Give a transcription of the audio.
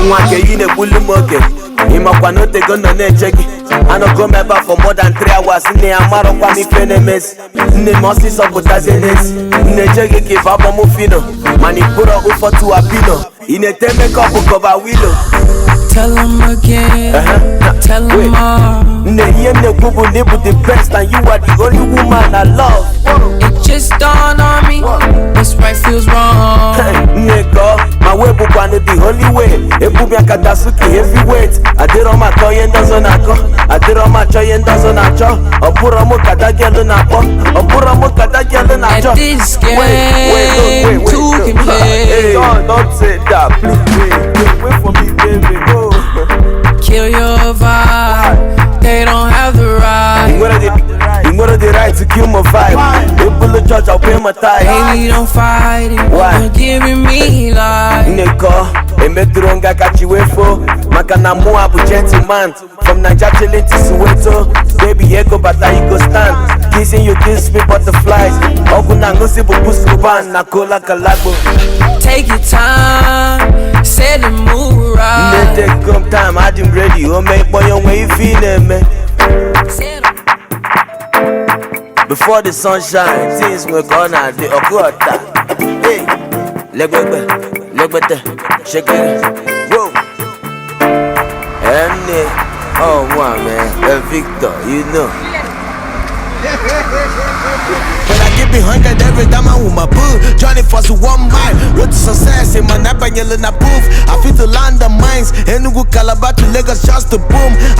Mwake yine bulu moge Ima kwa note gono necheki I no come ever for more than 3 hours Nne amaro kwa mi fenemes Nne mosi sobuta zenesi Nne chege kifaba mufino Mani puro ufo tu apino Ine teme kopu koba wilo Tell him again, tell him more. Nne yene kubu nibu the best and you are the only woman I love. It just dawned on me, what's right feels wrong. Nigga, my way book one the only way. Ebu mi akatasuki heavyweight. I did on my toy and doesn't ako. I did on my toy and doesn't ako. Opura mo kata gyalo na po. Opura mo kata gyalo na cho. At this game, two can play. Hey, don't say that, please. Wait for me, baby. Oh. Kill your vibe, they don't have the right. What are the right to kill my vibe? They pull the church, I'll pay my tithe. Baby, don't fight it. Why? You're giving me life. Nigga, emeturonga kachiwefo. Makana abu gentleman. From Nigeria chilling to Soweto. Baby, ego bata you go stand. Kissing you kiss me butterflies. Okuna ngosi bukuskuban nakola kalagbo. Take your time, set the mood right. Take come time, I'm ready. Oh, make boy, you way you feeling me. Before the sunshine, things will go now. The okota. Hey, leg shake it. Whoa. And oh, one man, Victor, you know. When I get behind that every time I'm with my boo Johnny Foss with 1 mile Road to success in my nap and yelling a poof I feel to land the mines Enugu Calabar to Lagos just to boom